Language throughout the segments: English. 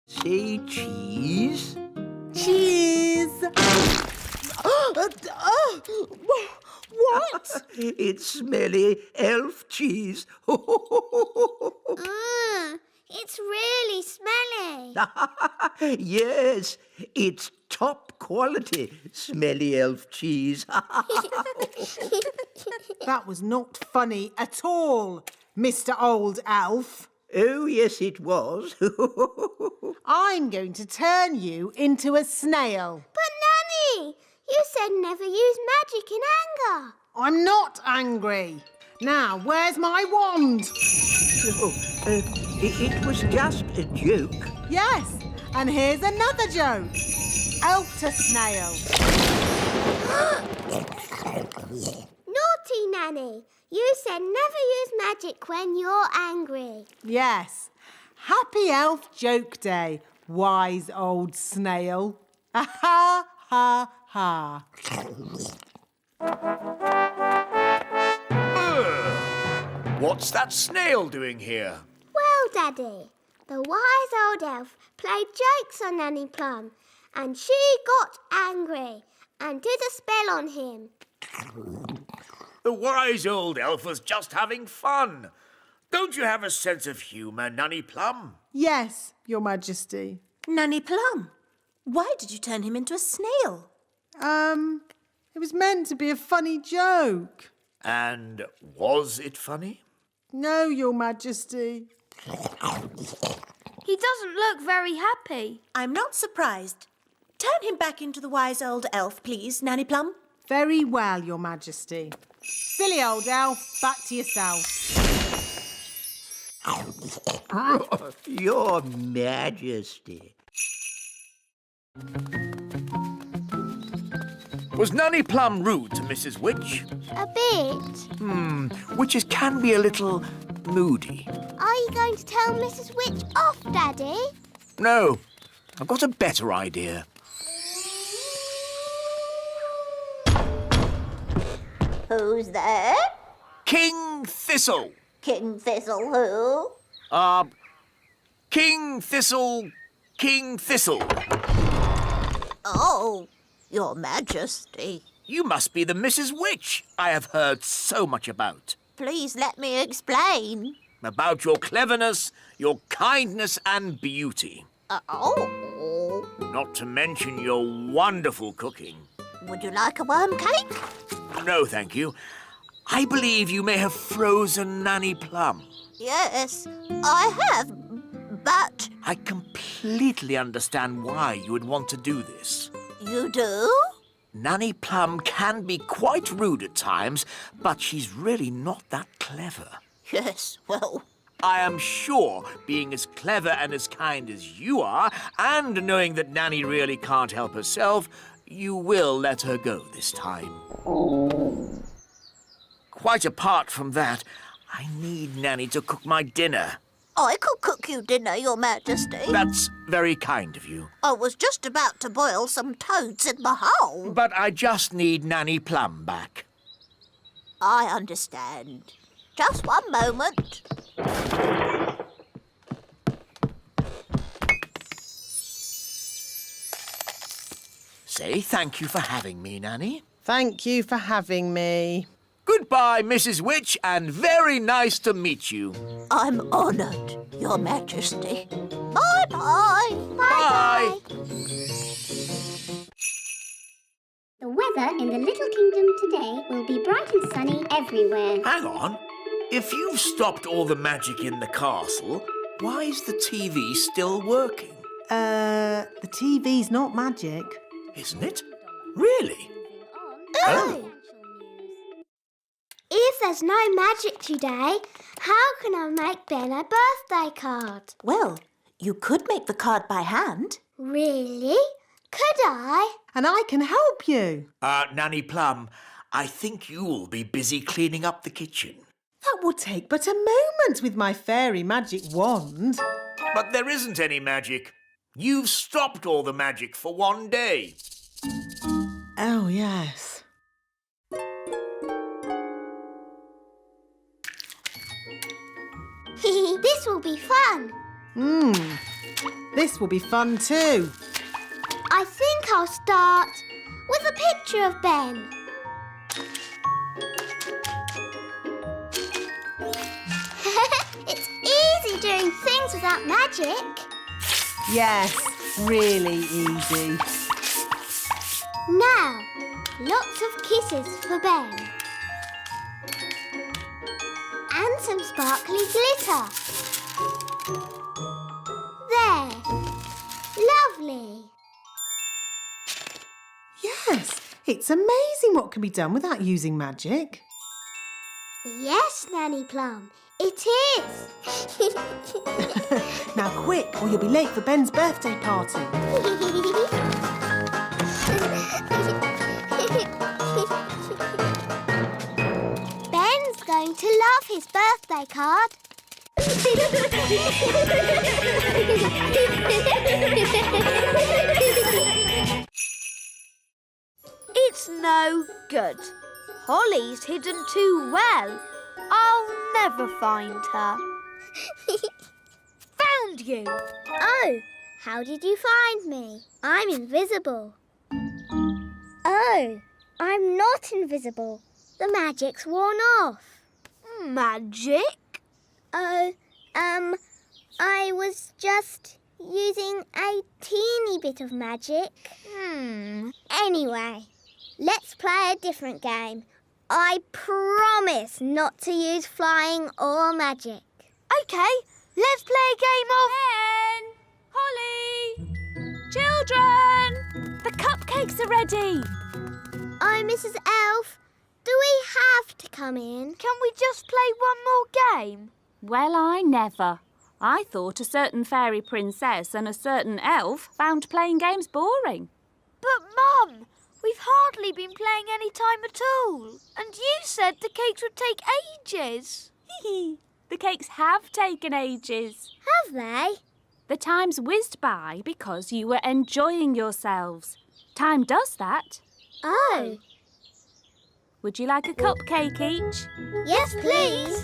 Say cheese. Cheese! What? It's smelly elf cheese. It's really smelly. Yes, it's top quality smelly elf cheese. That was not funny at all, Mr. Old Elf. Oh, yes, it was. I'm going to turn you into a snail. But Nanny, you said never use magic in anger. I'm not angry. Now, where's my wand? It was just a joke. Yes, and here's another joke. Elf to snail. Naughty Nanny, you said never use magic when you're angry. Yes. Happy Elf Joke Day, wise old snail. Ha ha ha. What's that snail doing here? Well, Daddy, the wise old elf played jokes on Nanny Plum and she got angry and did a spell on him. The wise old elf was just having fun. Don't you have a sense of humour, Nanny Plum? Yes, Your Majesty. Nanny Plum, why did you turn him into a snail? It was meant to be a funny joke. And was it funny? No, Your Majesty. He doesn't look very happy. I'm not surprised. Turn him back into the wise old elf, please, Nanny Plum. Very well, Your Majesty. Silly old elf, back to yourself. Your Majesty. Was Nanny Plum rude to Mrs. Witch? A bit. Witches can be a little moody. Are you going to tell Mrs. Witch off, Daddy? No, I've got a better idea. Who's there? King Thistle. King Thistle who? King Thistle. Oh, Your Majesty. You must be the Mrs. Witch I have heard so much about. Please let me explain. About your cleverness, your kindness and beauty. Oh. Not to mention your wonderful cooking. Would you like a worm cake? No, thank you. I believe you may have frozen Nanny Plum. Yes, I have, but... I completely understand why you would want to do this. You do? Nanny Plum can be quite rude at times, but she's really not that clever. Yes, well... I am sure, being as clever and as kind as you are, and knowing that Nanny really can't help herself, you will let her go this time. Quite apart from that, I need Nanny to cook my dinner. I could cook you dinner, Your Majesty. That's very kind of you. I was just about to boil some toads in the hole. But I just need Nanny Plum back. I understand. Just one moment. Say thank you for having me, Nanny. Thank you for having me. Goodbye, Mrs. Witch, and very nice to meet you. I'm honoured, Your Majesty. Bye-bye. Bye. The weather in the Little Kingdom today will be bright and sunny everywhere. Hang on. If you've stopped all the magic in the castle, why is the TV still working? The TV's not magic. Isn't it? Really? Oh! If there's no magic today, how can I make Ben a birthday card? Well, you could make the card by hand. Really? Could I? And I can help you. Nanny Plum, I think you'll be busy cleaning up the kitchen. That will take but a moment with my fairy magic wand. But there isn't any magic. You've stopped all the magic for one day. Oh, yes. This will be fun. This will be fun too. I think I'll start with a picture of Ben. It's easy doing things without magic. Yes, really easy. Now, lots of kisses for Ben. And some sparkly glitter. There. Lovely. Yes, it's amazing what can be done without using magic. Yes, Nanny Plum, it is. Now quick, or you'll be late for Ben's birthday party. Ben's going to love his birthday card. It's no good. Holly's hidden too well. I'll never find her. Found you! Oh, how did you find me? I'm invisible. Oh, I'm not invisible. The magic's worn off. Magic? Oh, I was just using a teeny bit of magic. Anyway, let's play a different game. I promise not to use flying or magic. OK, let's play a game of... Ben! Holly! Children! The cupcakes are ready. Oh, Mrs. Elf, do we have to come in? Can we just play one more game? Well, I never. I thought a certain fairy princess and a certain elf found playing games boring. But, Mum, we've hardly been playing any time at all. And you said the cakes would take ages. The cakes have taken ages. Have they? The time's whizzed by because you were enjoying yourselves. Time does that. Oh. Would you like a cupcake each? Yes, please.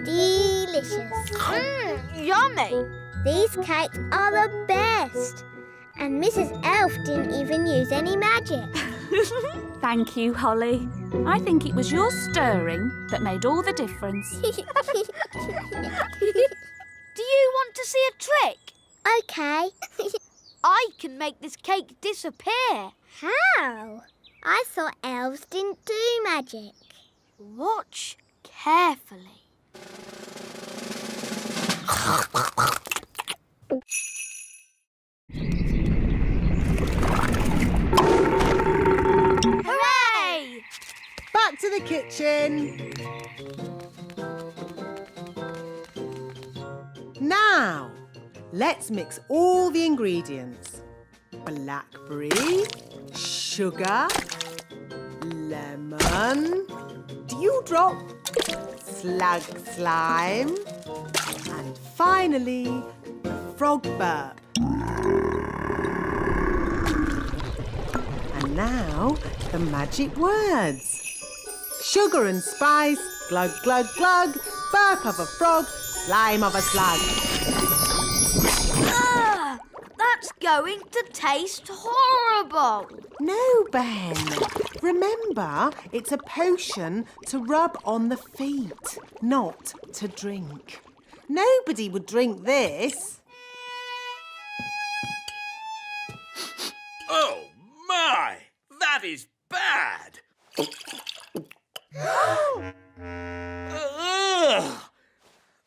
Delicious. Yummy. These cakes are the best. And Mrs. Elf didn't even use any magic. Thank you, Holly. I think it was your stirring that made all the difference. Do you want to see a trick? OK. I can make this cake disappear. How? I thought elves didn't do magic. Watch carefully. Hooray! Back to the kitchen. Now, let's mix all the ingredients. Blackberry, sugar, lemon, dewdrop, slug slime, and finally, the frog burp. And now, the magic words. Sugar and spice, glug, glug, glug, burp of a frog, slime of a slug. That's going to taste horrible. No, Ben. Remember, it's a potion to rub on the feet, not to drink. Nobody would drink this. Oh, my! That is bad! Ugh!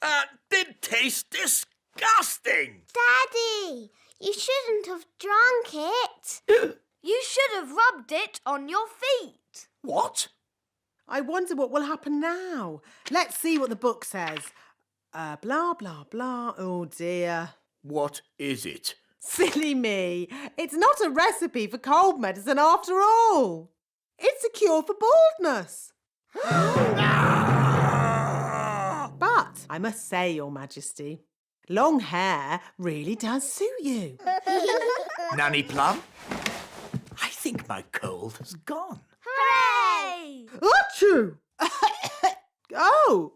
That did taste disgusting! Daddy, you shouldn't have drunk it. You should have rubbed it on your feet. What? I wonder what will happen now. Let's see what the book says. Blah, blah, blah. Oh, dear. What is it? Silly me. It's not a recipe for cold medicine after all. It's a cure for baldness. But I must say, Your Majesty, long hair really does suit you. Nanny Plum? I think my cold has gone. Hooray! Achoo! Oh,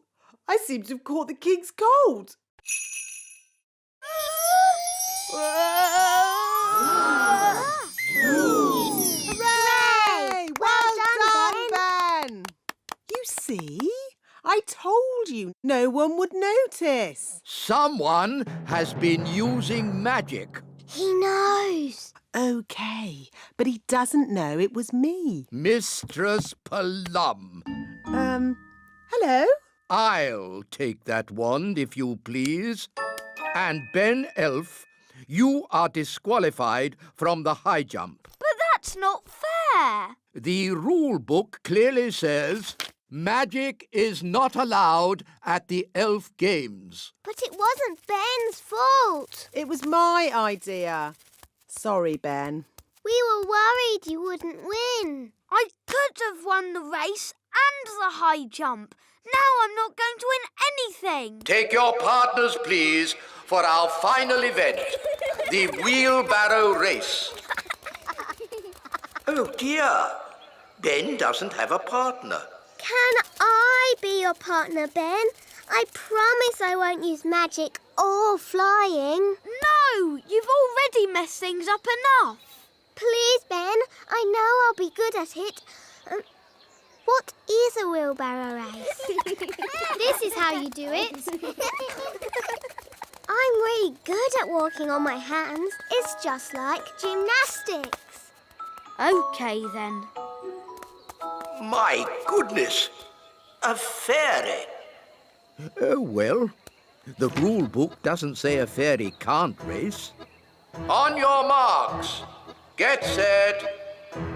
I seem to have caught the king's cold. Hooray! Well done, Ben! You see? I told you no one would notice. Someone has been using magic. He knows. OK, but he doesn't know it was me. Mistress Plum. Hello? I'll take that wand, if you please. And Ben Elf, you are disqualified from the high jump. But that's not fair. The rule book clearly says magic is not allowed at the elf games. But it wasn't Ben's fault. It was my idea. Sorry, Ben. We were worried you wouldn't win. I could have won the race and the high jump. Now I'm not going to win anything. Take your partners, please, for our final event, the wheelbarrow race. Oh, dear. Ben doesn't have a partner. Can I be your partner, Ben? I promise I won't use magic or flying. No, you've already messed things up enough. Please, Ben. I know I'll be good at it. What is a wheelbarrow race? This is how you do it. I'm really good at walking on my hands. It's just like gymnastics. OK, then. My goodness, a fairy. Oh, well, the rule book doesn't say a fairy can't race. On your marks, get set,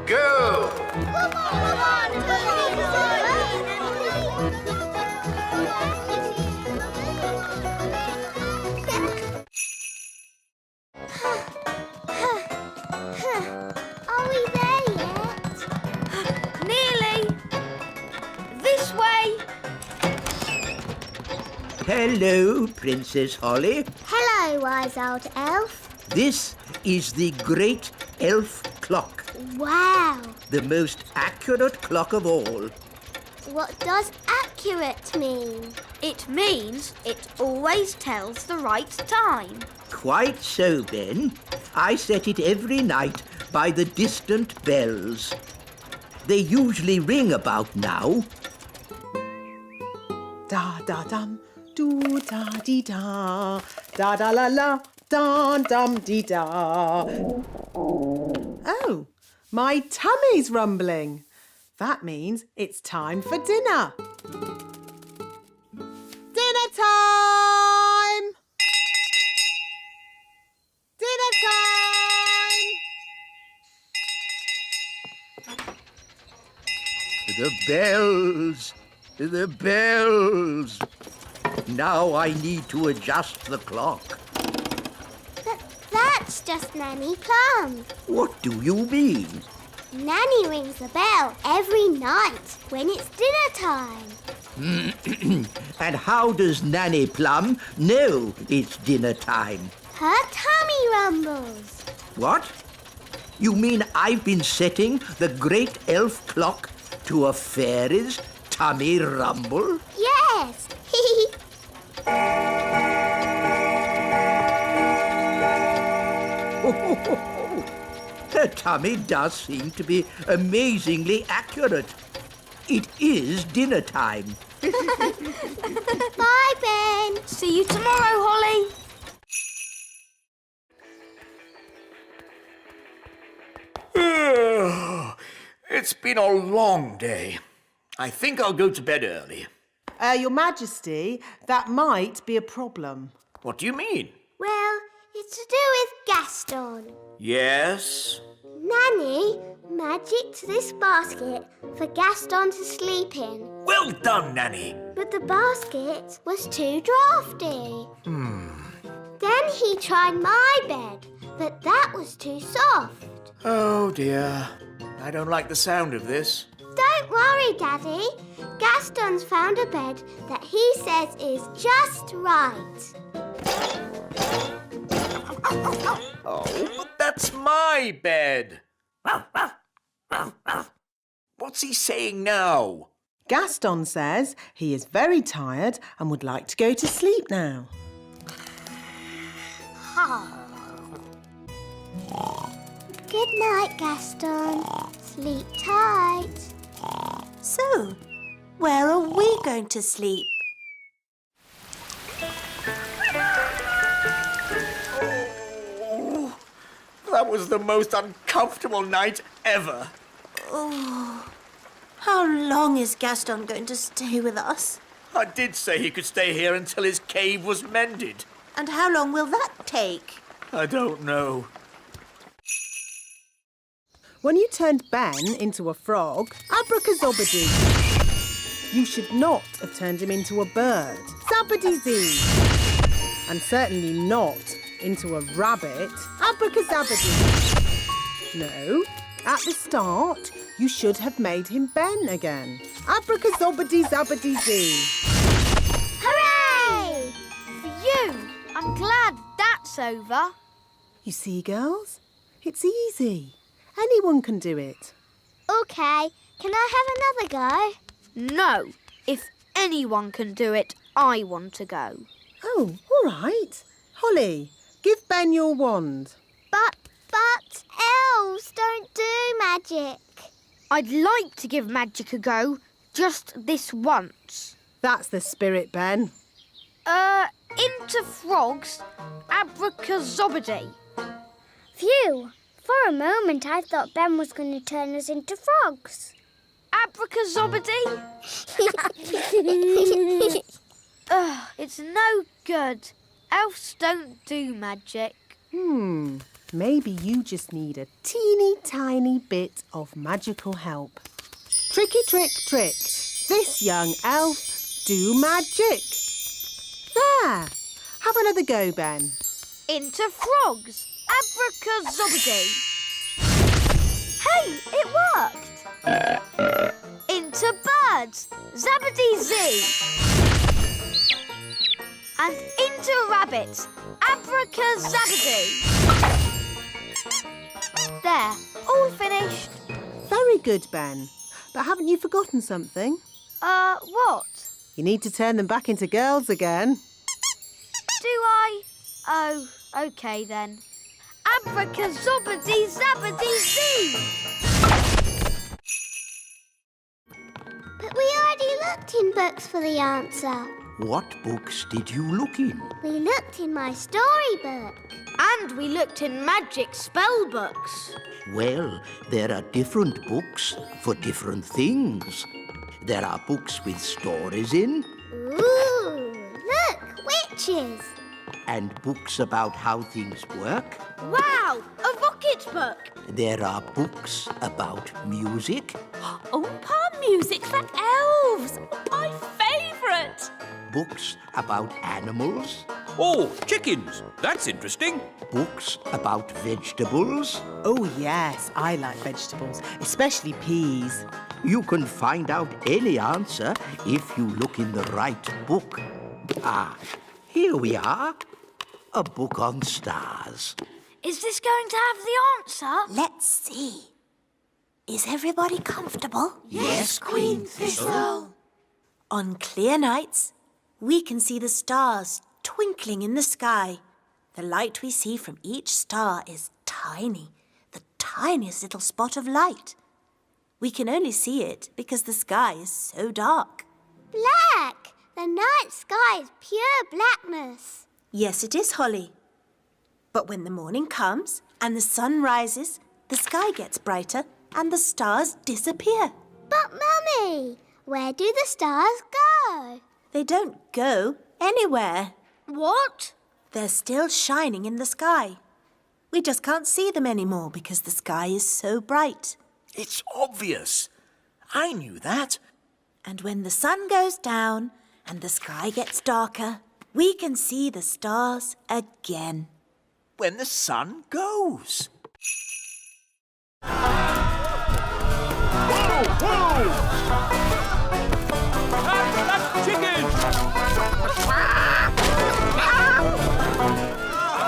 go! Come on, Are we there yet? Nearly. This way. Hello, Princess Holly. Hello, wise old elf. This is the great elf clock, Wow. the most accurate clock of all. What does accurate mean? It means it always tells the right time. Quite so, Ben. I set it every night by the distant bells. They usually ring about now. Da da dum, do da dee da, da da la la, da dum dee da. Oh, my tummy's rumbling. That means it's time for dinner. Dinner time! Dinner time! The bells! The bells! Now I need to adjust the clock. But that's just Nanny Plum. What do you mean? Nanny rings the bell every night when it's dinner time. And how does Nanny Plum know it's dinner time? Her tummy rumbles. What? You mean I've been setting the great elf clock to a fairy's tummy rumble? Yes. Her tummy does seem to be amazingly accurate. It is dinner time. Bye, Ben. See you tomorrow, Holly. It's been a long day. I think I'll go to bed early. Your Majesty, that might be a problem. What do you mean? Well, it's to do with Gaston. Yes? Nanny magicked this basket for Gaston to sleep in. Well done, Nanny. But the basket was too drafty. Then he tried my bed, but that was too soft. Oh, dear. I don't like the sound of this. Don't worry, Daddy. Gaston's found a bed that he says is just right. Oh, but that's my bed. What's he saying now? Gaston says he is very tired and would like to go to sleep now. Good night, Gaston. Sleep tight. So, where are we going to sleep? Oh, that was the most uncomfortable night ever. Oh, how long is Gaston going to stay with us? I did say he could stay here until his cave was mended. And how long will that take? I don't know. When you turned Ben into a frog, abracazobadoo. You should not have turned him into a bird, zabbady-zee. And certainly not into a rabbit, abracazabadoo. No, at the start, you should have made him Ben again, abracazobady-zabbady-zee. Hooray! Phew! I'm glad that's over. You see, girls, it's easy. Anyone can do it. OK, can I have another go? No. If anyone can do it, I want to go. Oh, all right. Holly, give Ben your wand. But elves don't do magic. I'd like to give magic a go, just this once. That's the spirit, Ben. Into frogs, abracazobady. Phew! For a moment I thought Ben was going to turn us into frogs. Abracazobady? It's no good. Elves don't do magic. Maybe you just need a teeny tiny bit of magical help. Tricky trick trick. This young elf do magic. There. Have another go, Ben. Into frogs, abracazobady. Hey, it worked. Into birds, zabbady-zee. And into rabbits, abracazabady. There, all finished. Very good, Ben. But haven't you forgotten something? What? You need to turn them back into girls again. Do I? Oh, OK then. Abracazobady-zabbady-zee. But we already looked in books for the answer. What books did you look in? We looked in my storybook. And we looked in magic spell books. Well, there are different books for different things. There are books with stories in, Ooh, look, witches. and books about how things work. Wow, a rocket book. There are books about music, Palm music for elves! My favourite! books about animals, Oh, chickens. That's interesting. books about vegetables. Oh, yes, I like vegetables, especially peas. You can find out any answer if you look in the right book. Ah, here we are. A book on stars. Is this going to have the answer? Let's see. Is everybody comfortable? Yes, Queen Thistle. On clear nights, we can see the stars twinkling in the sky. The light we see from each star is tiny, the tiniest little spot of light. We can only see it because the sky is so dark. Black! The night sky is pure blackness. Yes, it is, Holly. But when the morning comes and the sun rises, the sky gets brighter and the stars disappear. But, Mummy, where do the stars go? They don't go anywhere. What? They're still shining in the sky. We just can't see them anymore because the sky is so bright. It's obvious. I knew that. And when the sun goes down and the sky gets darker, we can see the stars again. When the sun goes. Catch that chicken!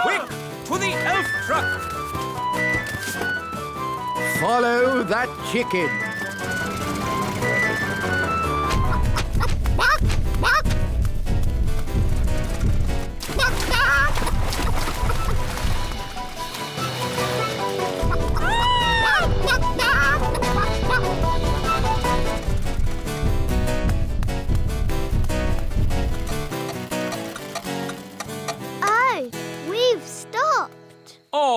Quick, to the elf truck! Follow that chicken.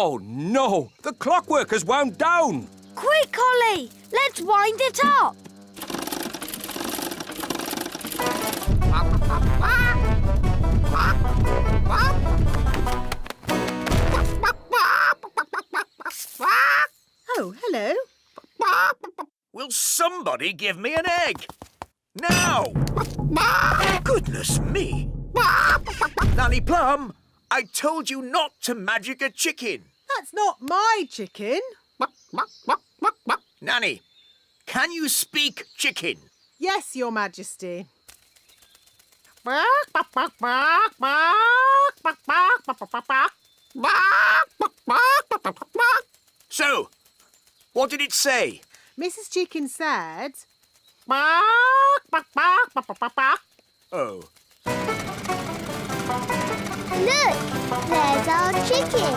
Oh, no! The clockwork has wound down! Quick, Holly! Let's wind it up! Oh, hello. Will somebody give me an egg? Now! Goodness me! Nanny Plum, I told you not to magic a chicken. That's not my chicken. Nanny, can you speak chicken? Yes, Your Majesty. So, what did it say? Mrs. Chicken said... Oh. Look, there's our chicken.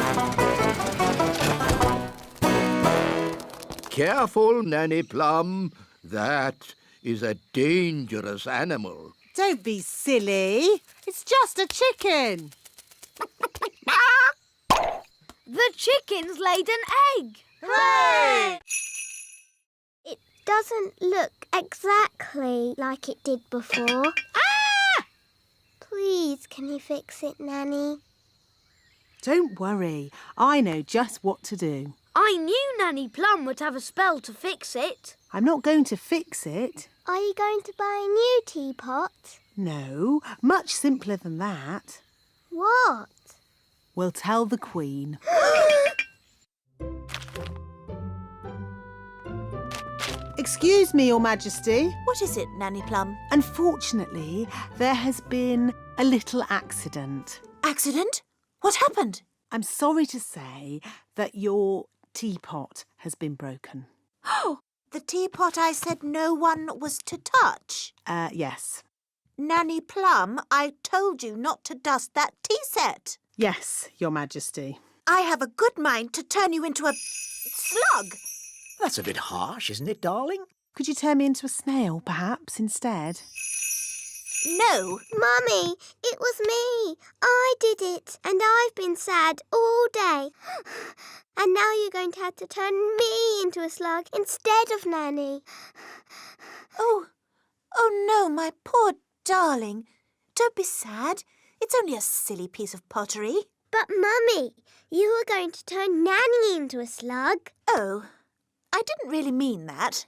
Careful, Nanny Plum. That is a dangerous animal. Don't be silly. It's just a chicken. The chicken's laid an egg! Hooray! It doesn't look exactly like it did before. Ah! Please, can you fix it, Nanny? Don't worry. I know just what to do. I knew Nanny Plum would have a spell to fix it. I'm not going to fix it. Are you going to buy a new teapot? No, much simpler than that. What? We'll tell the Queen. Excuse me, Your Majesty. What is it, Nanny Plum? Unfortunately, there has been a little accident. Accident? What happened? I'm sorry to say that your teapot has been broken. Oh, the teapot I said no one was to touch. Yes. Nanny Plum, I told you not to dust that tea set. Yes, Your Majesty. I have a good mind to turn you into a slug. That's a bit harsh, isn't it, darling? Could you turn me into a snail, perhaps, instead? No. Mummy, it was me. I did it, and I've been sad all day. And now you're going to have to turn me into a slug instead of Nanny. Oh no, my poor darling. Don't be sad. It's only a silly piece of pottery. But, Mummy, you were going to turn Nanny into a slug. Oh, I didn't really mean that.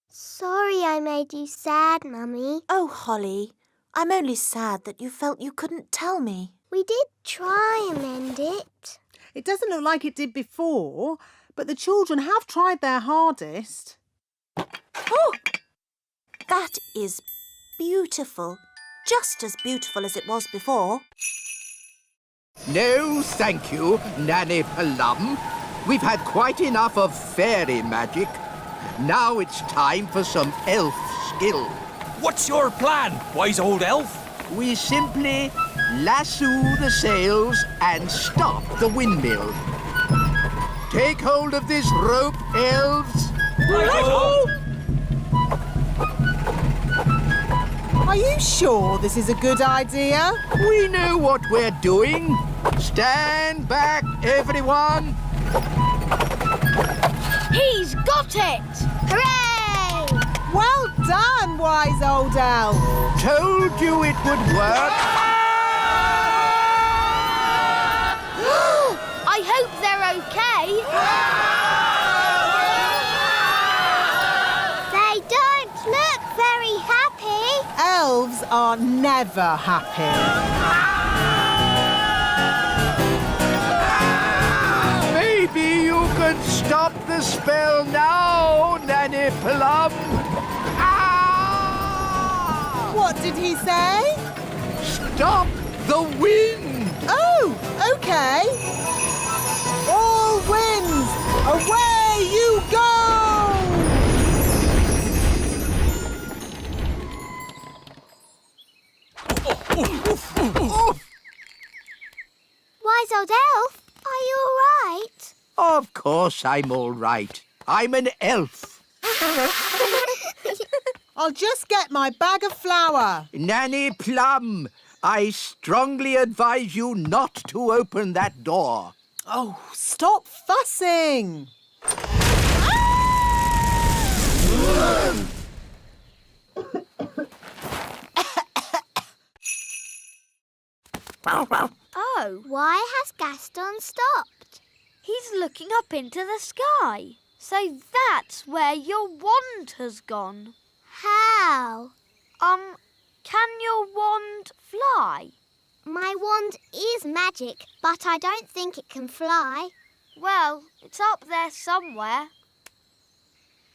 Sorry I made you sad, Mummy. Oh, Holly, I'm only sad that you felt you couldn't tell me. We did try and mend it. It doesn't look like it did before, but the children have tried their hardest. Oh, that is beautiful. Just as beautiful as it was before. No, thank you, Nanny Plum. We've had quite enough of fairy magic. Now it's time for some elf skill. What's your plan, wise old elf? We simply lasso the sails and stop the windmill. Take hold of this rope, elves. Righto! Are you sure this is a good idea? We know what we're doing. Stand back, everyone. He's got it! Hooray! Well done, wise old elf. Told you it would work. I hope they're okay. They don't look very happy. Elves are never happy. Maybe you could stop the spell now, Nanny Plum. What did he say? Stop the wind. Oh, OK. All winds, away you go! Wise old elf, are you all right? Of course I'm all right. I'm an elf. I'll just get my bag of flour. Nanny Plum, I strongly advise you not to open that door. Oh, stop fussing! Oh, Why has Gaston stopped? he's looking up into the sky. So that's where your wand has gone. How? Can your wand fly? My wand is magic, but I don't think it can fly. Well, it's up there somewhere.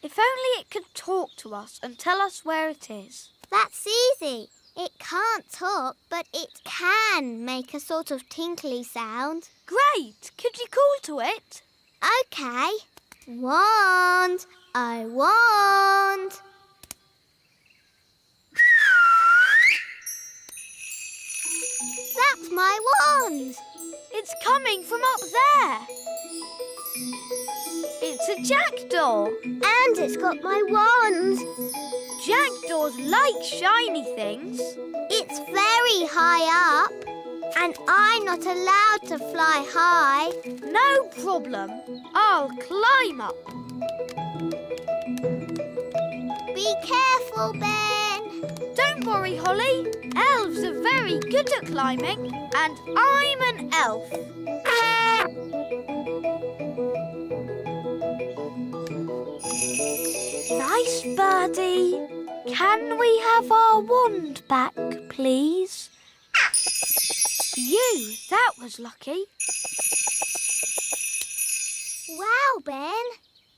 If only it could talk to us and tell us where it is. That's easy. It can't talk, but it can make a sort of tinkly sound. Great! Could you call to it? Okay. Wand, I want. That's my wand. It's coming from up there. It's a jackdaw. And it's got my wand. Jackdaws like shiny things. It's very high up. And I'm not allowed to fly high. No problem. I'll climb up. Be careful, Ben. Don't worry, Holly. Elves are very good at climbing, and I'm an elf. Nice birdie. Can we have our wand back, please? That was lucky. Wow, Ben.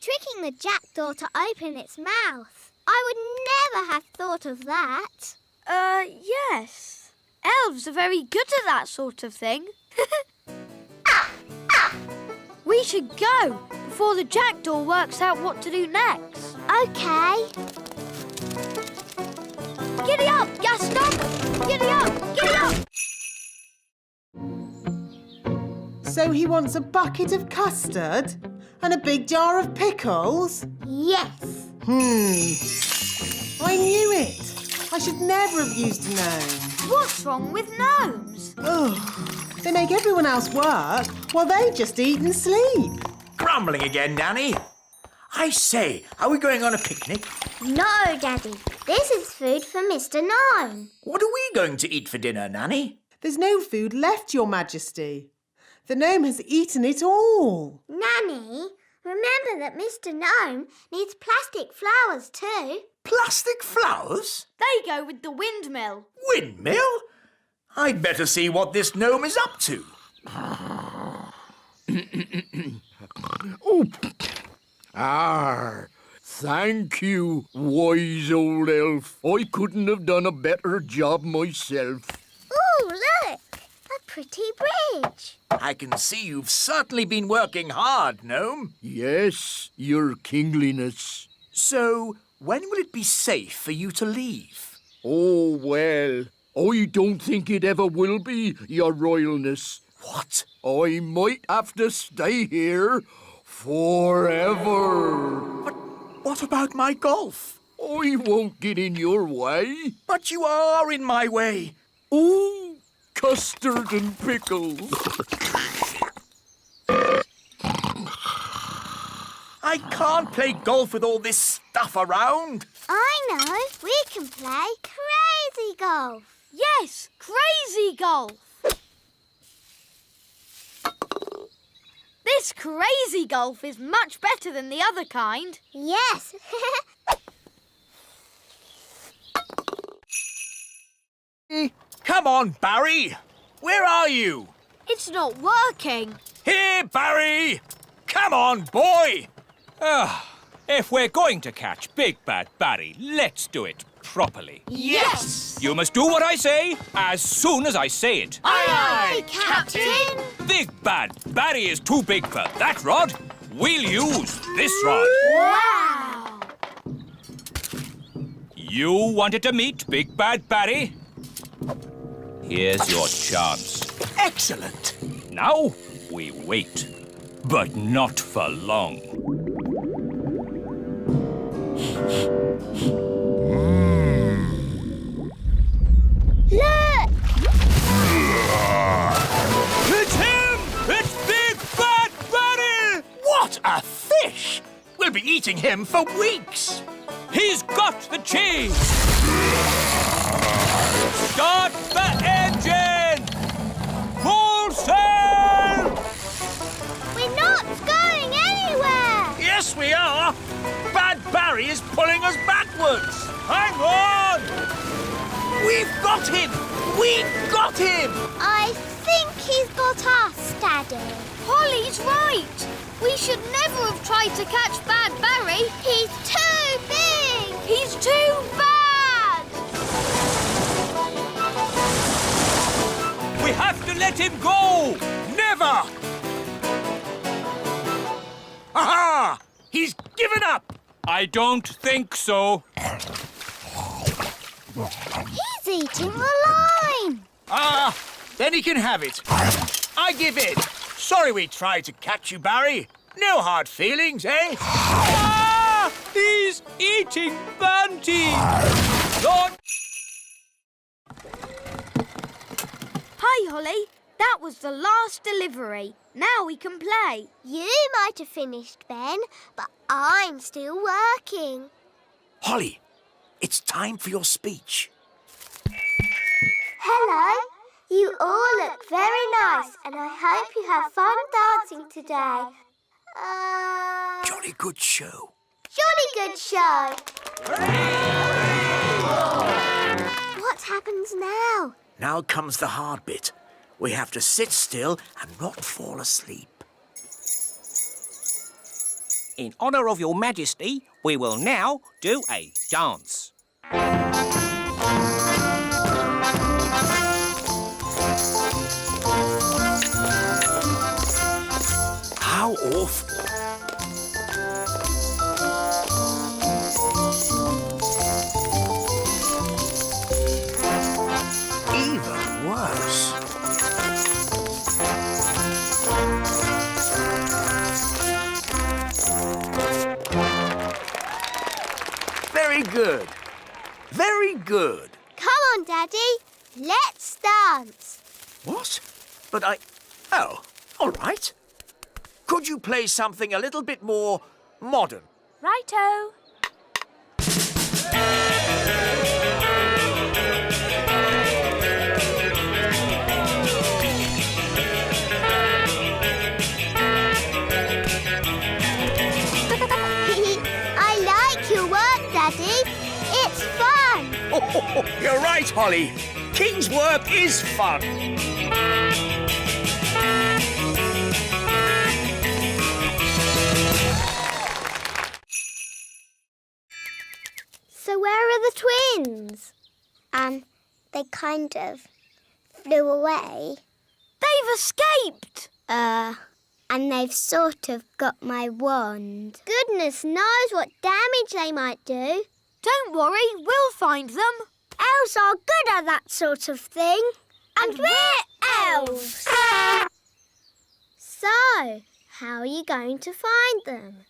Tricking the jackdaw to open its mouth. I would never have thought of that. Yes. Elves are very good at that sort of thing. We should go before the jackdaw works out what to do next. Okay. Giddy up, Gaston! Giddy up! Giddy up! So he wants a bucket of custard and a big jar of pickles? Yes. I knew it. I should never have used a gnome. What's wrong with gnomes? Ugh. They make everyone else work while they just eat and sleep. Grumbling again, Nanny. I say, are we going on a picnic? No, Daddy. This is food for Mr. Gnome. What are we going to eat for dinner, Nanny? There's no food left, Your Majesty. The gnome has eaten it all. Nanny, remember that Mr. Gnome needs plastic flowers too. Plastic flowers? They go with the windmill. Windmill? I'd better see what this gnome is up to. Thank you, wise old elf. I couldn't have done a better job myself. Ooh, look! A pretty bridge. I can see you've certainly been working hard, gnome. Yes, your kingliness. So, when will it be safe for you to leave? Oh, well, I don't think it ever will be, your royalness. What? I might have to stay here forever. But what about my golf? I won't get in your way. But you are in my way. Ooh, custard and pickles. I can't play golf with all this stuff around. I know. We can play crazy golf. Yes, crazy golf. This crazy golf is much better than the other kind. Yes. Come on, Barry. Where are you? It's not working. Here, Barry. Come on, boy. If we're going to catch Big Bad Barry, let's do it properly. Yes! You must do what I say as soon as I say it. Aye, Captain! Big Bad Barry is too big for that rod. We'll use this rod. Wow! You wanted to meet Big Bad Barry? Here's your chance. Excellent. Now we wait, but not for long. Look! It's him! It's Big Bad! eating him for weeks. He's got the cheese! Start the engine! Full sail! We're not going anywhere! Yes, we are. Bad Barry is pulling us backwards. Hang on! We've got him! We've got him! I think he's got us, Daddy. Holly's right. We should never have tried to catch Bad Barry. He's too big! He's too bad! We have to let him go! Never! Aha! He's given up! I don't think so. He's eating the line! Ah, then he can have it. I give in. Sorry we tried to catch you, Barry. No hard feelings, eh? Ah! He's eating Bunty! Don't... Hi, Holly. That was the last delivery. Now we can play. You might have finished, Ben, but I'm still working. Holly, it's time for your speech. Hello. You all look very nice, and I hope you have fun dancing today. Jolly good show. Jolly good show. What happens now? Now comes the hard bit. We have to sit still and not fall asleep. In honour of your majesty, we will now do a dance. How awful. Even worse. Very good. Very good. Come on, Daddy. Let's dance. What? But Oh, all right. Could you play something a little bit more modern? Righto. I like your work, Daddy. It's fun. Oh, you're right, Holly. King's work is fun. So where are the twins? They kind of flew away. They've escaped. And they've sort of got my wand. Goodness knows what damage they might do. Don't worry, we'll find them. Elves are good at that sort of thing. And we're elves. So, how are you going to find them?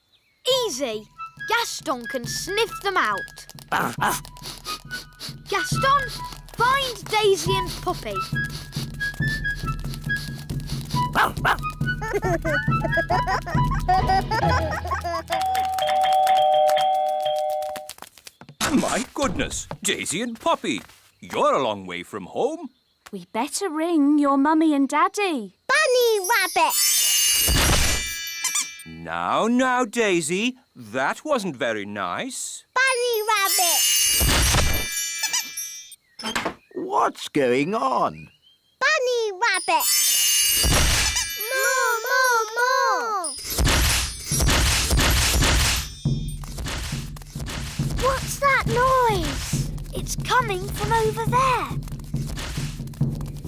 Easy. Gaston can sniff them out. Gaston, find Daisy and Poppy. My goodness, Daisy and Poppy, you're a long way from home. We better ring your mummy and daddy. Bunny Rabbit! Now, Daisy, that wasn't very nice. Bunny Rabbit! What's going on? Bunny Rabbit! More! What's that noise? It's coming from over there.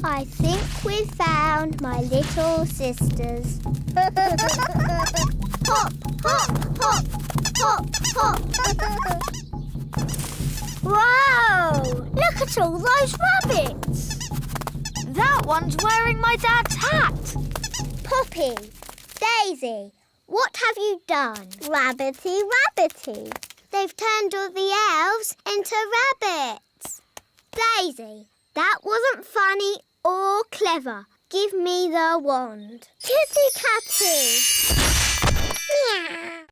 I think we found my little sisters. Hop, hop, hop, hop, hop. Wow! Look at all those rabbits. That one's wearing my dad's hat. Poppy, Daisy, what have you done? Rabbity, rabbity. They've turned all the elves into rabbits. Daisy, that wasn't funny or clever. Give me the wand. Kitty Catty. Meow.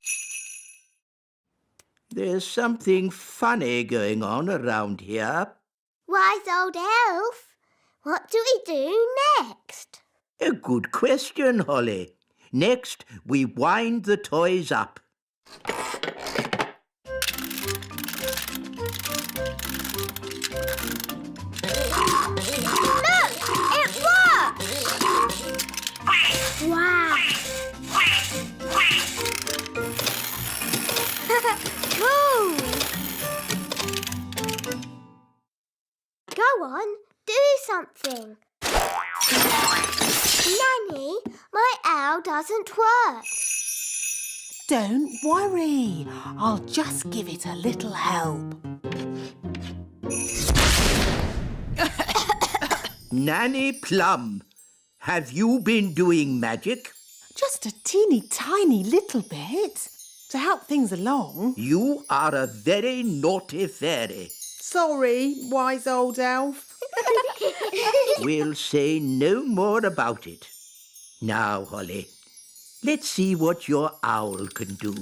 There's something funny going on around here. Wise old elf, what do we do next? A good question, Holly. Next, we wind the toys up. Look, it works! Wow! Cool! Go on, do something. Nanny, my owl doesn't work. Don't worry. I'll just give it a little help. Nanny Plum, have you been doing magic? Just a teeny tiny little bit to help things along. You are a very naughty fairy. Sorry, wise old elf. We'll say no more about it. Now, Holly, let's see what your owl can do.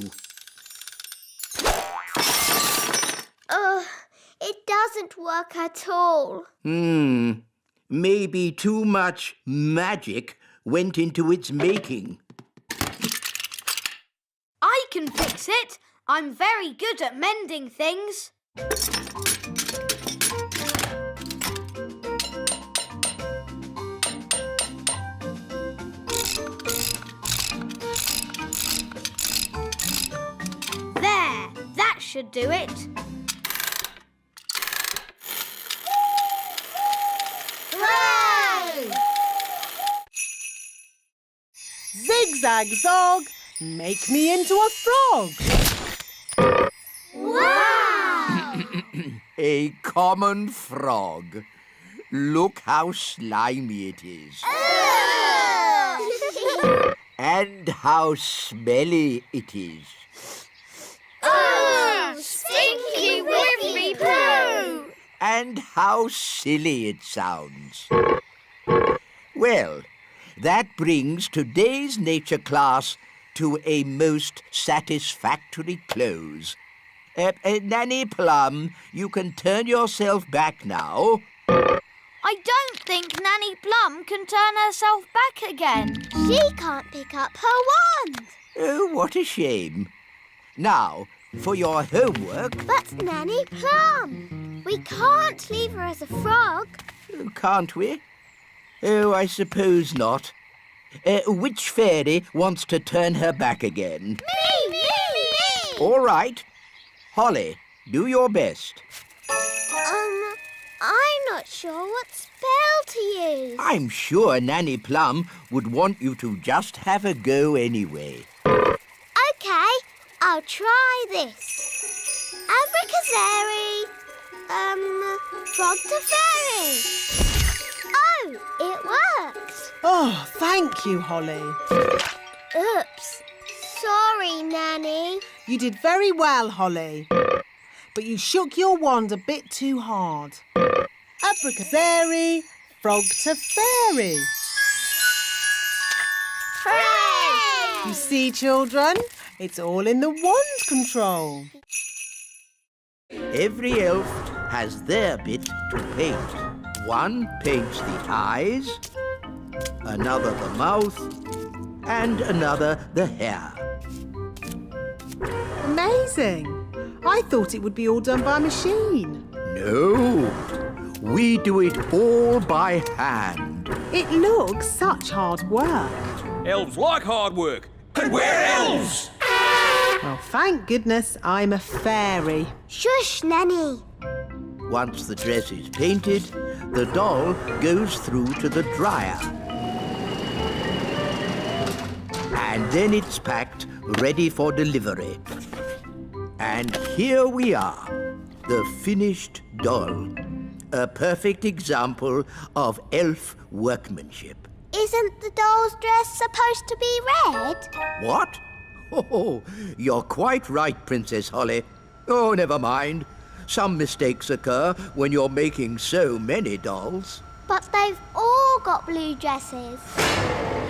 It doesn't work at all. Maybe too much magic went into its making. I can fix it. I'm very good at mending things. There, that should do it. Hooray! Zigzag zog, make me into a frog. Wow! A common frog. Look how slimy it is. And how smelly it is. Oh, stinky whippy poo! And how silly it sounds. Well, that brings today's nature class to a most satisfactory close. Nanny Plum, you can turn yourself back now. I don't think Nanny Plum can turn herself back again. She can't pick up her wand. Oh, what a shame. Now, for your homework... But Nanny Plum, we can't leave her as a frog. Can't we? Oh, I suppose not. Which fairy wants to turn her back again? Me! All right. Holly, do your best. I'm not sure what spell to use. I'm sure Nanny Plum would want you to just have a go anyway. OK, I'll try this. Abracazary, frog to fairy. Oh, it worked. Oh, thank you, Holly. Oops. Sorry, Nanny. You did very well, Holly. But you shook your wand a bit too hard. Abracazary, frog to fairy. Hooray! You see, children, it's all in the wand control. Every elf has their bit to paint. One paints the eyes, another the mouth, and another the hair. Amazing. I thought it would be all done by machine. No, we do it all by hand. It looks such hard work. Elves like hard work. And we're elves! Well, thank goodness I'm a fairy. Shush, Nanny. Once the dress is painted, the doll goes through to the dryer. And then it's packed, ready for delivery. And here we are, the finished doll. A perfect example of elf workmanship. Isn't the doll's dress supposed to be red? What? Oh, you're quite right, Princess Holly. Oh, never mind. Some mistakes occur when you're making so many dolls. But they've all got blue dresses.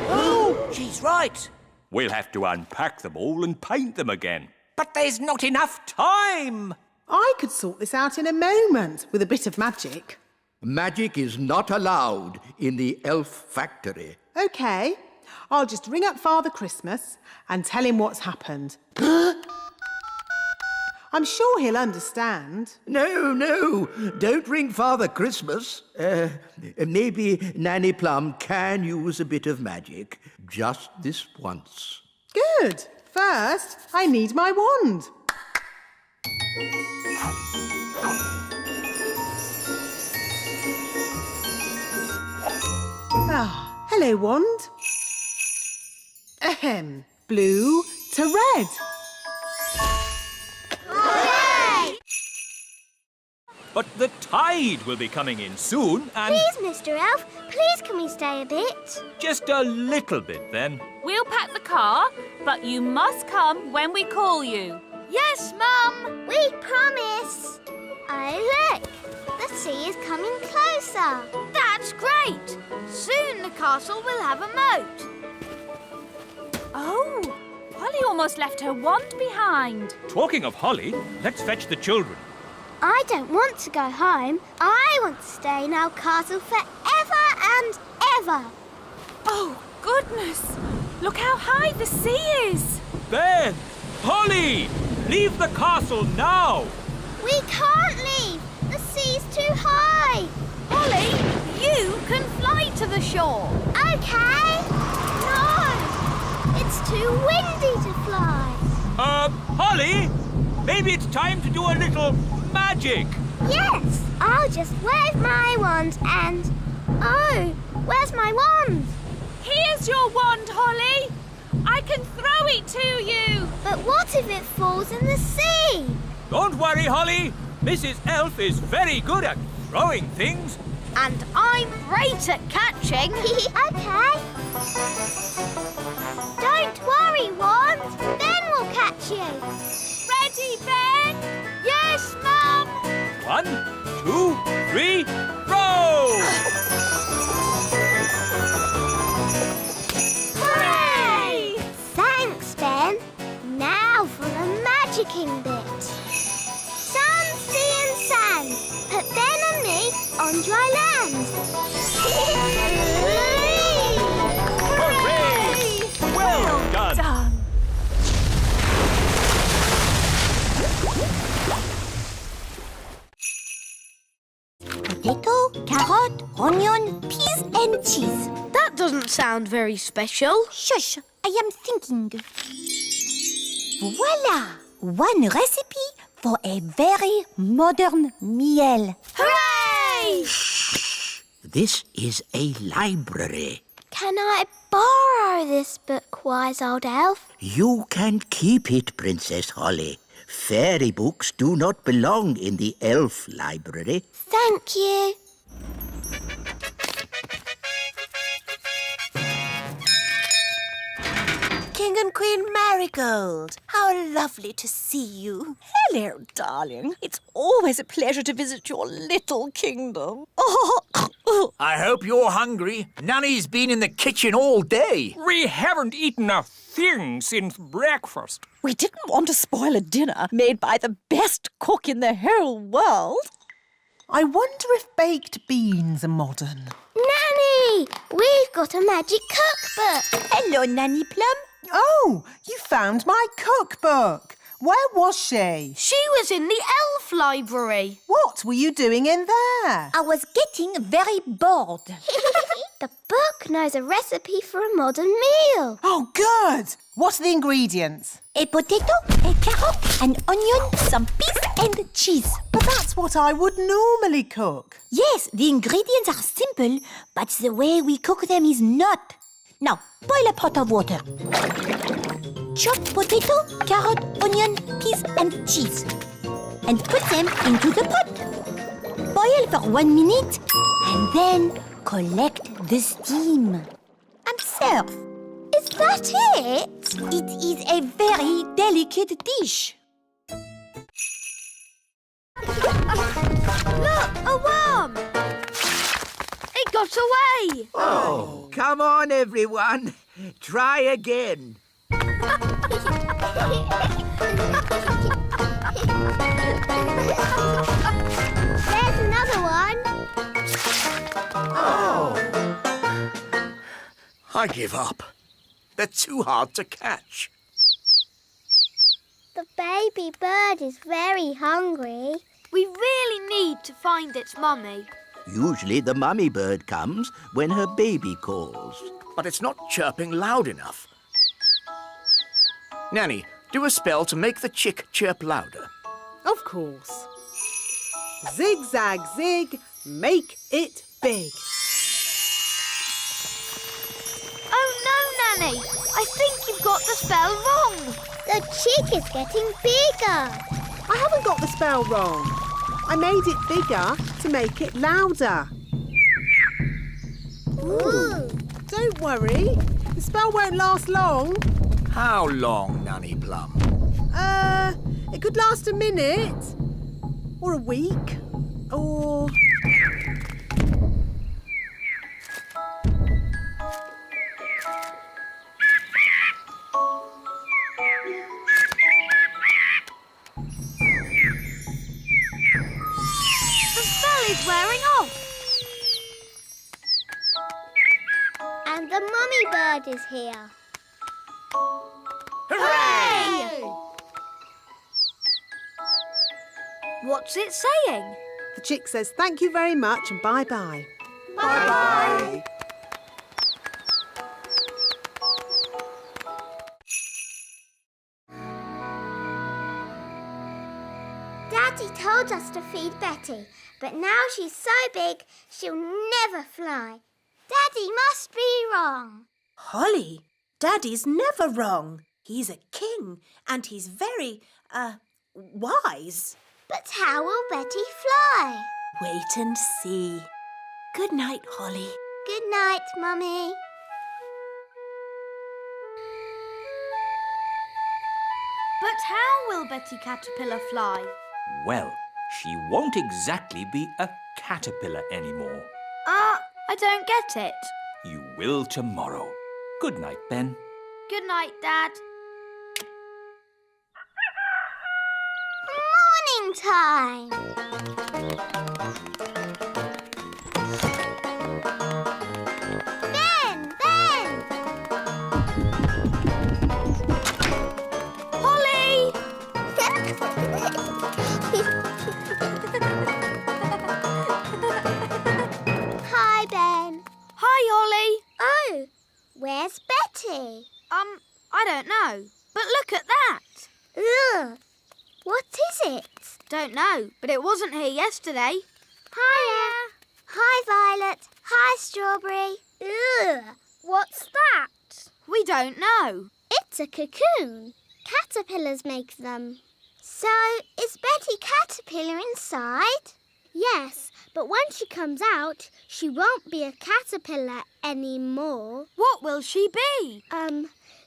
Oh, she's right. We'll have to unpack them all and paint them again. But there's not enough time. I could sort this out in a moment with a bit of magic. Magic is not allowed in the elf factory. OK, I'll just ring up Father Christmas and tell him what's happened. I'm sure he'll understand. No, don't ring Father Christmas. Maybe Nanny Plum can use a bit of magic. Just this once. Good. First, I need my wand. Ah, hello, wand. Ahem. Blue to red. Hooray! But the tide will be coming in soon, and Please, Mr. Elf, please can we stay a bit? just a little bit then. We'll pack the car, but you must come when we call you. Yes, Mum. We promise. Oh, look. The sea is coming closer. That's great. Soon the castle will have a moat. Oh, Holly almost left her wand behind. Talking of Holly, let's fetch the children. I don't want to go home. I want to stay in our castle forever and ever. Oh, goodness. Look how high the sea is. Ben! Holly! Leave the castle now! We can't leave. The sea's too high. Holly, you can fly to the shore. Okay. No, it's too windy to fly. Holly? Maybe it's time to do a little magic. Yes, I'll just wave my wand and... Oh, where's my wand? Here's your wand, Holly. I can throw it to you. But what if it falls in the sea? Don't worry, Holly. Mrs. Elf is very good at throwing things. And I'm great at catching. Okay. Don't worry, wand. Ben will catch you. Ready, Ben? Yes, Mum. 1, 2, 3, row! Hooray! Thanks, Ben. Now for the magicking bit. Sun, sea and sand. Put Ben and me on dry land. Hooray! Well done! Done. Potato, carrot, onion, peas and cheese. That doesn't sound very special. Shush, I am thinking. Voila! One recipe for a very modern meal. Hooray! This is a library. Can I borrow this book, wise old elf? You can keep it, Princess Holly. Fairy books do not belong in the elf library. Thank you. King and Queen Marigold, how lovely to see you. Hello, darling. It's always a pleasure to visit your little kingdom. I hope you're hungry. Nanny's been in the kitchen all day. We haven't eaten a thing since breakfast. We didn't want to spoil a dinner made by the best cook in the whole world. I wonder if baked beans are modern. Nanny, we've got a magic cookbook. Hello, Nanny Plum. Oh, you found my cookbook. Where was she? She was in the elf library. What were you doing in there? I was getting very bored. The book knows a recipe for a modern meal. Oh, good. What are the ingredients? A potato, a carrot, an onion, some peas and cheese. But that's what I would normally cook. Yes, the ingredients are simple, but the way we cook them is not. Now, boil a pot of water. Chop potato, carrot, onion, peas and cheese. And put them into the pot. Boil for 1 minute and then collect the steam. And serve. Is that it? It is a very delicate dish. Look, a worm. It got away. Oh, come on, everyone. Try again. There's another one. I give up. They're too hard to catch. The baby bird is very hungry. We really need to find its mummy. Usually the mummy bird comes when her baby calls. But it's not chirping loud enough. Nanny, do a spell to make the chick chirp louder. Of course. Zig, zag, zig, make it big. Oh no, Nanny! I think you've got the spell wrong. The chick is getting bigger. I haven't got the spell wrong. I made it bigger to make it louder. Ooh. Don't worry. The spell won't last long. How long, Nanny Plum? It could last a minute. Or a week. Or... The spell is wearing off. And the mummy bird is here. Hooray! What's it saying? The chick says thank you very much and bye-bye. Bye-bye. Daddy told us to feed Betty, but now she's so big she'll never fly. Daddy must be wrong. Holly, Daddy's never wrong. He's a king and he's very, wise. But how will Betty fly? Wait and see. Good night, Holly. Good night, Mummy. But how will Betty Caterpillar fly? Well, she won't exactly be a caterpillar anymore. I don't get it. You will tomorrow. Good night, Ben. Good night, Dad. Morning time. Ben! Holly! Hi, Ben. Hi, Holly. Oh, where's Betty? I don't know. But look at that. Ugh. What is it? Don't know, but it wasn't here yesterday. Hiya. Hi, Violet. Hi, Strawberry. Ugh. What's that? We don't know. It's a cocoon. Caterpillars make them. So, is Betty Caterpillar inside? Yes, but when she comes out, she won't be a caterpillar anymore. What will she be?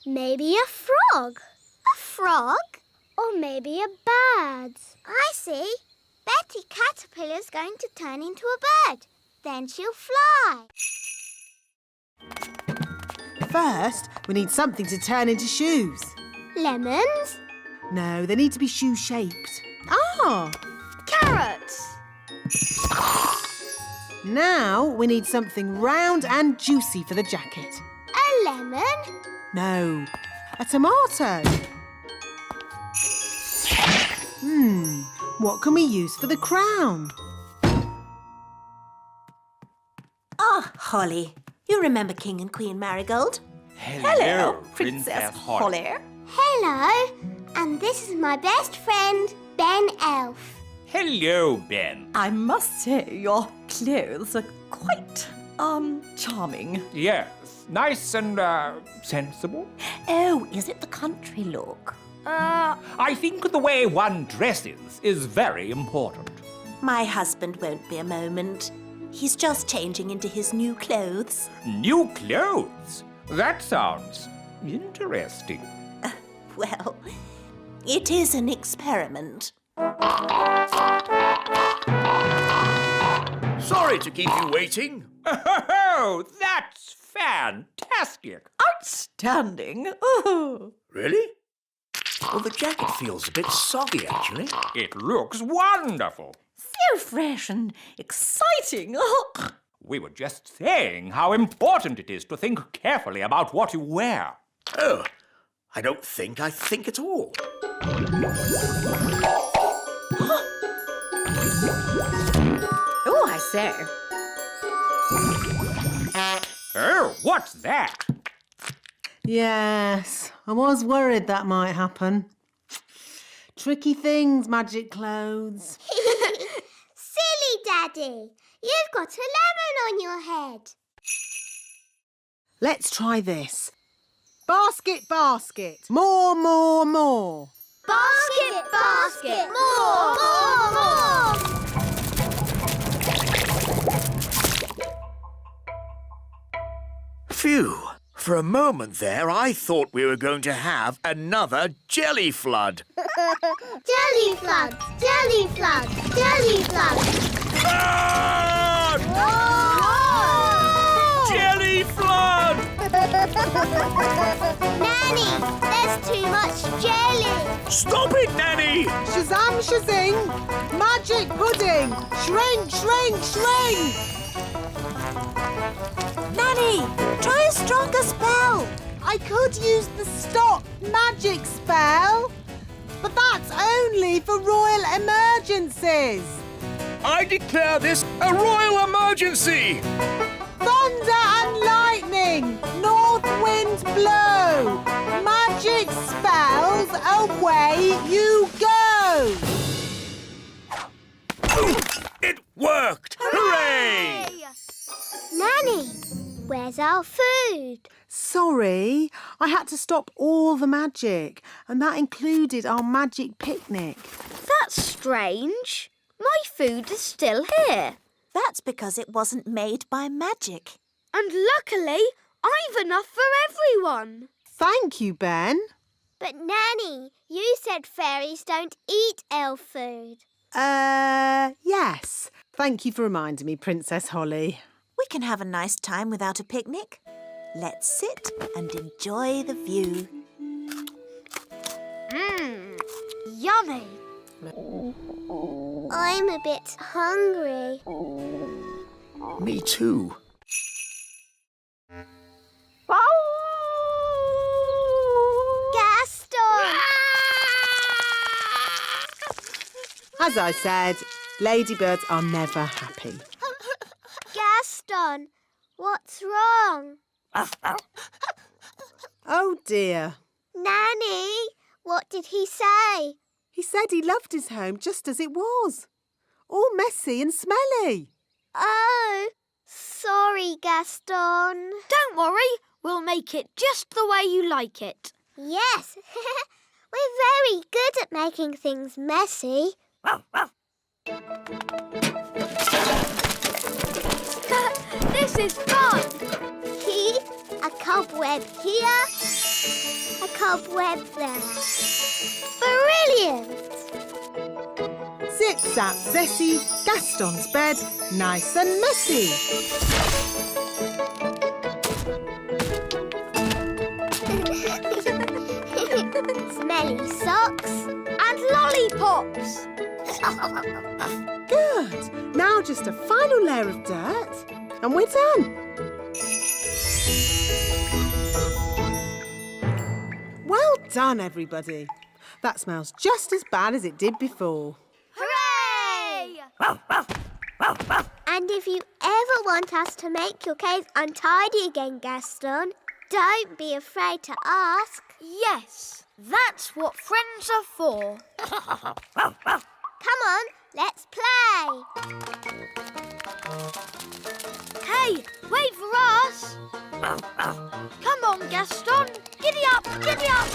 Maybe a frog. A frog? Or maybe a bird. I see. Betty Caterpillar's going to turn into a bird. Then she'll fly. First, we need something to turn into shoes. Lemons? No, they need to be shoe-shaped. Ah! Carrots. Now we need something round and juicy for the jacket. A lemon? No, a tomato. What can we use for the crown? Ah, Holly. You remember King and Queen Marigold? Hello, Princess Holly. Hello. And this is my best friend, Ben Elf. Hello, Ben. I must say your clothes are quite, charming. Yes, nice and, sensible. Oh, is it the country look? I think the way one dresses is very important. My husband won't be a moment. He's just changing into his new clothes. New clothes? That sounds interesting. Well, it is an experiment. Sorry to keep you waiting. Oh, that's fantastic. Outstanding. Ooh. Really? Well, the jacket feels a bit soggy, actually. It looks wonderful. So fresh and exciting. We were just saying how important it is to think carefully about what you wear. Oh, I don't think I think at all. Oh, I say. Oh, what's that? Yes, I was worried that might happen. Tricky things, magic clothes. Silly Daddy, you've got a lemon on your head. Let's try this. Basket, basket. More, more, more. Basket, basket, more, more, more. Phew. For a moment there, I thought we were going to have another jelly flood. Jelly flood, jelly flood, jelly flood. Flood! Jelly flood! Nanny, there's too much jelly. Stop it, Nanny! Shazam, shazing. Magic pudding. Shrink, shrink, shrink. Nanny, try a stronger spell. I could use the stop magic spell, but that's only for royal emergencies. I declare this a royal emergency! Thunder and lightning, north wind blow. Magic spells, away you go. It worked! Hooray! Nanny, where's our food? Sorry, I had to stop all the magic, and that included our magic picnic. That's strange. My food is still here. That's because it wasn't made by magic. And luckily, I've enough for everyone. Thank you, Ben. But Nanny, you said fairies don't eat elf food. Yes. Thank you for reminding me, Princess Holly. We can have a nice time without a picnic. Let's sit and enjoy the view. Yummy. I'm a bit hungry. Me too. Gaston! As I said, ladybirds are never happy. Gaston, what's wrong? Oh dear. Nanny, what did he say? He said he loved his home just as it was. All messy and smelly. Oh, sorry, Gaston. Don't worry, we'll make it just the way you like it. Yes, we're very good at making things messy. This is fun. A cobweb here, a cobweb there. Brilliant! Zip, zap, zessie, Gaston's bed, nice and messy. Smelly socks. And lollipops. Good. Now just a final layer of dirt and we're done. Well done, everybody. That smells just as bad as it did before. Hooray! And if you ever want us to make your cave untidy again, Gaston, don't be afraid to ask. Yes, that's what friends are for. Come on, let's play. Hey, wait for us. Come on, Gaston. Giddy up, giddy up.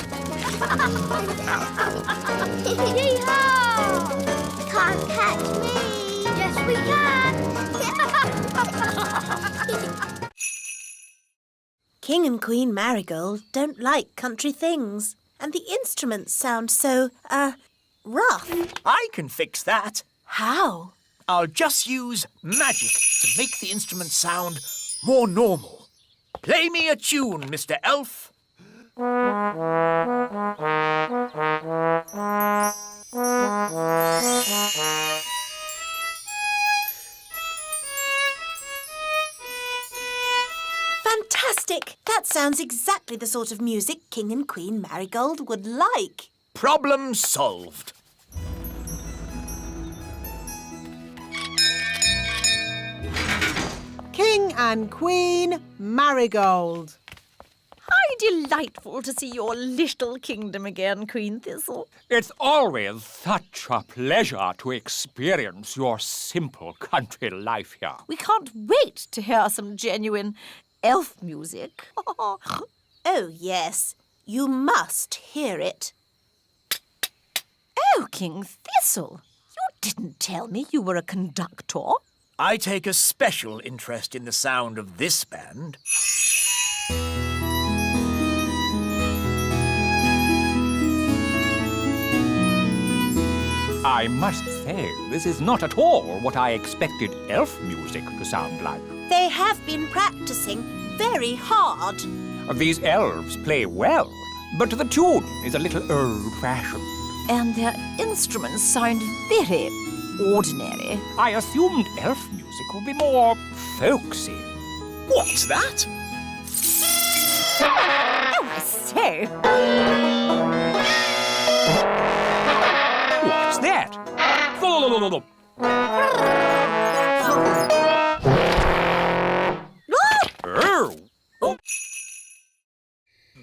Yee-haw! Can't catch me. Yes, we can. King and Queen Marigold don't like country things, and the instruments sound so, rough. I can fix that. How? I'll just use magic to make the instrument sound more normal. Play me a tune, Mr. Elf. Fantastic! That sounds exactly the sort of music King and Queen Marigold would like. Problem solved. King and Queen Marigold. How delightful to see your little kingdom again, Queen Thistle. It's always such a pleasure to experience your simple country life here. We can't wait to hear some genuine elf music. Oh, yes. You must hear it. Oh, King Thistle, you didn't tell me you were a conductor. I take a special interest in the sound of this band. I must say, this is not at all what I expected elf music to sound like. They have been practicing very hard. These elves play well, but the tune is a little old-fashioned. And their instruments sound very ordinary. I assumed elf music would be more folksy. What's that? Oh, I say. What's that? Oh!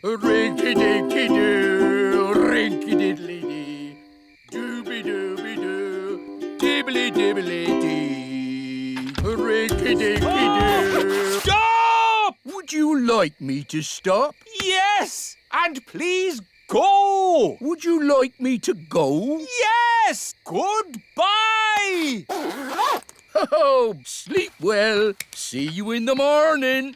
Rinky-dinky-doo, rinky-diddly-dee, dooby-dooby-doo, dibbly-dibbly-dee, rinky-dinky-doo. Stop! Would you like me to stop? Yes! And please go! Would you like me to go? Yes! Goodbye! Oh, sleep well. See you in the morning.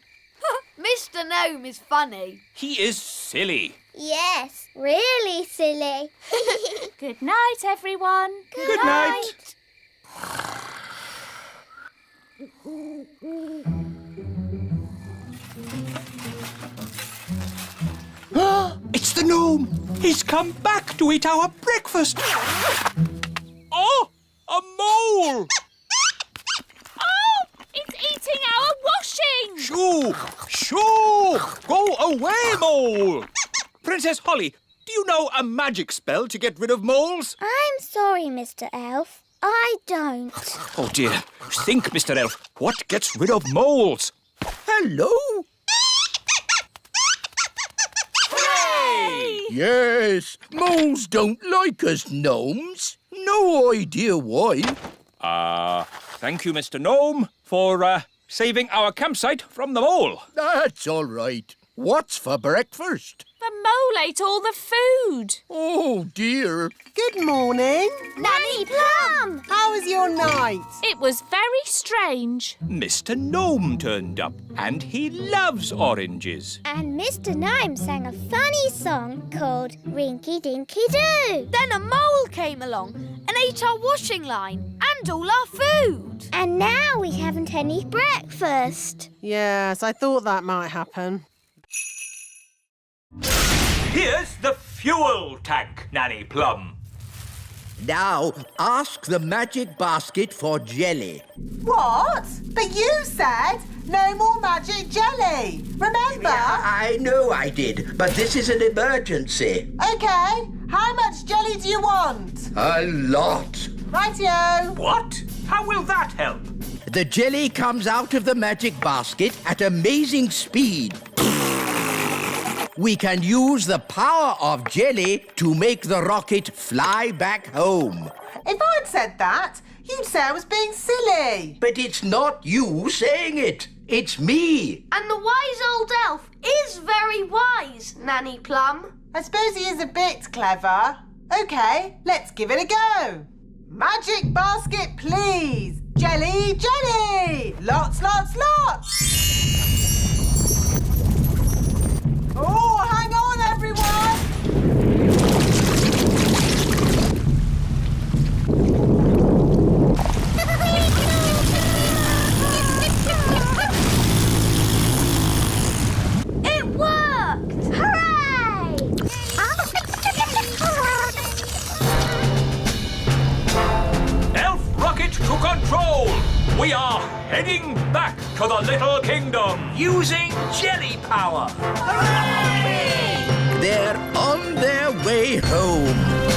Mr. Gnome is funny. He is silly. Yes, really silly. Good night, everyone. Good night. It's the gnome. He's come back to eat our breakfast. Oh, a mole! Oh, it's eating our washing. Shoo! Shoo! Go away, mole! Princess Holly, do you know a magic spell to get rid of moles? I'm sorry, Mr. Elf. I don't. Oh, dear. Think, Mr. Elf. What gets rid of moles? Hello. Hey! Yes, moles don't like us gnomes. No idea why. Thank you, Mr. Gnome, for saving our campsite from the mole. That's all right. What's for breakfast? The mole ate all the food. Oh, dear. Good morning. Nanny Plum! How was your night? It was very strange. Mr. Gnome turned up, and he loves oranges. And Mr. Gnome sang a funny song called Rinky Dinky Doo. Then a mole came along and ate our washing line and all our food. And now we haven't any breakfast. Yes, I thought that might happen. Here's the fuel tank, Nanny Plum. Now, ask the magic basket for jelly. What? But you said no more magic jelly. Remember? Yeah, I know I did, but this is an emergency. Okay. How much jelly do you want? A lot. Rightio. What? How will that help? The jelly comes out of the magic basket at amazing speed. We can use the power of jelly to make the rocket fly back home. If I'd said that, you'd say I was being silly. But it's not you saying it. It's me. And the wise old elf is very wise, Nanny Plum. I suppose he is a bit clever. OK, let's give it a go. Magic basket, please. Jelly, jelly. Lots, lots, lots. Oh, hang on, everyone. It worked! Hooray! heading back to the Little Kingdom. Using jelly power. They're on their way home.